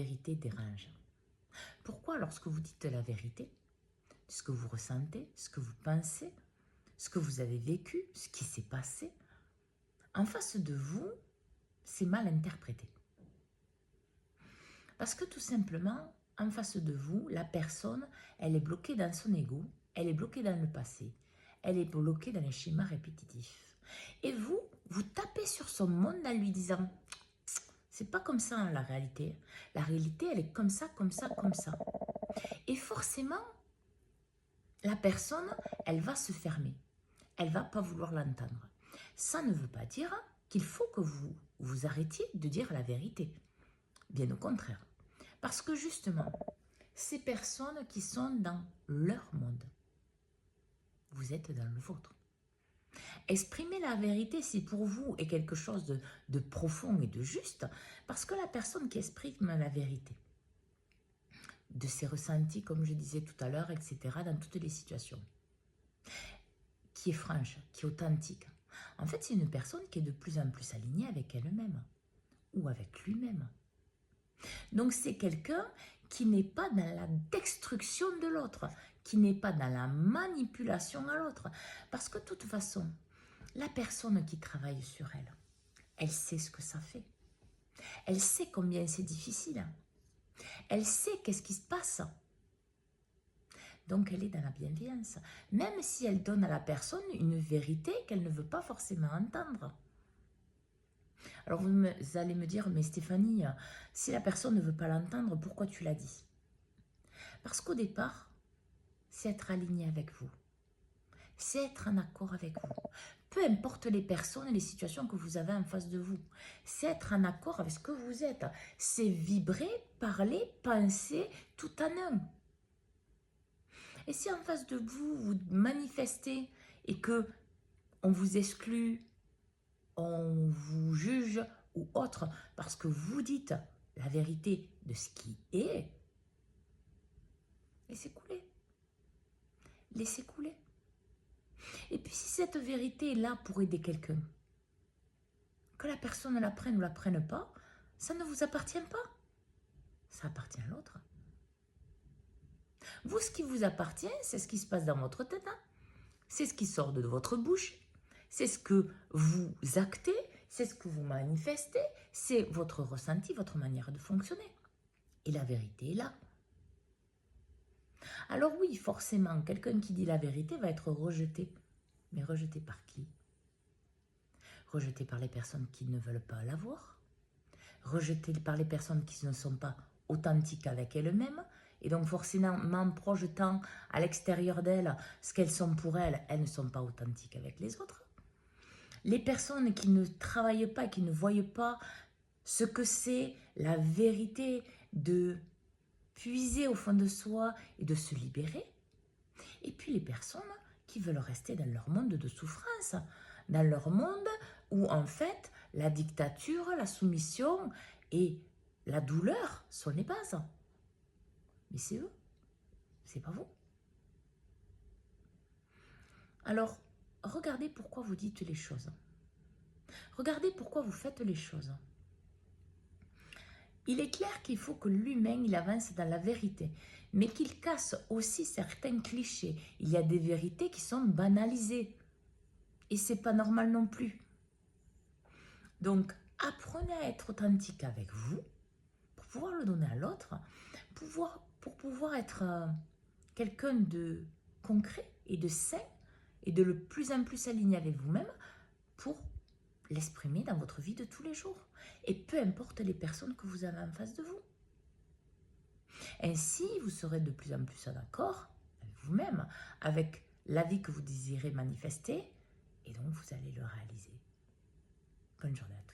vérité dérange. Pourquoi lorsque vous dites la vérité, ce que vous ressentez, ce que vous pensez, ce que vous avez vécu, ce qui s'est passé, en face de vous, c'est mal interprété. Parce que tout simplement, en face de vous, la personne, elle est bloquée dans son ego, elle est bloquée dans le passé, elle est bloquée dans les schémas répétitifs. Et vous, vous tapez sur son monde en lui disant « c'est pas comme ça la réalité. La réalité, elle est comme ça, comme ça, comme ça. » Et forcément, la personne, elle va se fermer. Elle va pas vouloir l'entendre. Ça ne veut pas dire qu'il faut que vous arrêtiez de dire la vérité. Bien au contraire. Parce que justement, ces personnes qui sont dans leur monde, vous êtes dans le vôtre. Exprimer la vérité, si pour vous est quelque chose de profond et de juste, parce que la personne qui exprime la vérité, de ses ressentis, comme je disais tout à l'heure, etc., dans toutes les situations, qui est franche, qui est authentique, en fait, c'est une personne qui est de plus en plus alignée avec elle-même ou avec lui-même. Donc, c'est quelqu'un qui n'est pas dans la destruction de l'autre, qui n'est pas dans la manipulation à l'autre. Parce que de toute façon, la personne qui travaille sur elle, elle sait ce que ça fait. Elle sait combien c'est difficile. Elle sait qu'est-ce qui se passe. Donc, elle est dans la bienveillance. Même si elle donne à la personne une vérité qu'elle ne veut pas forcément entendre. Alors, vous allez me dire, mais Stéphanie, si la personne ne veut pas l'entendre, pourquoi tu l'as dit? Parce qu'au départ, c'est être aligné avec vous. C'est être en accord avec vous. Peu importe les personnes et les situations que vous avez en face de vous. C'est être en accord avec ce que vous êtes. C'est vibrer, parler, penser tout en un. Et si en face de vous, vous manifestez et que on vous exclut, on vous juge ou autre parce que vous dites la vérité de ce qui est, laissez couler. Laissez couler. Et puis si cette vérité est là pour aider quelqu'un, que la personne la prenne ou la prenne pas, ça ne vous appartient pas. Ça appartient à l'autre. Vous, ce qui vous appartient, c'est ce qui se passe dans votre tête. Hein. C'est ce qui sort de votre bouche. C'est ce que vous actez. C'est ce que vous manifestez. C'est votre ressenti, votre manière de fonctionner. Et la vérité est là. Alors oui, forcément, quelqu'un qui dit la vérité va être rejeté. Mais rejeté par qui? Rejeté par les personnes qui ne veulent pas la voir. Rejeté par les personnes qui ne sont pas authentiques avec elles-mêmes. Et donc forcément, en projetant à l'extérieur d'elles ce qu'elles sont pour elles, elles ne sont pas authentiques avec les autres. Les personnes qui ne travaillent pas, qui ne voient pas ce que c'est la vérité de puiser au fond de soi et de se libérer. Et puis les personnes qui veulent rester dans leur monde de souffrance, dans leur monde où en fait la dictature, la soumission et la douleur sont les bases. Mais c'est eux, c'est pas vous. Alors, regardez pourquoi vous dites les choses. Regardez pourquoi vous faites les choses. Il est clair qu'il faut que l'humain, il avance dans la vérité, mais qu'il casse aussi certains clichés. Il y a des vérités qui sont banalisées. Et c'est pas normal non plus. Donc, apprenez à être authentique avec vous, pour pouvoir le donner à l'autre, pour pouvoir être quelqu'un de concret et de sain, et de le plus en plus aligné avec vous-même, pour l'exprimer dans votre vie de tous les jours. Et peu importe les personnes que vous avez en face de vous. Ainsi, vous serez de plus en plus en accord avec vous-même, avec la vie que vous désirez manifester, et donc vous allez le réaliser. Bonne journée à tous.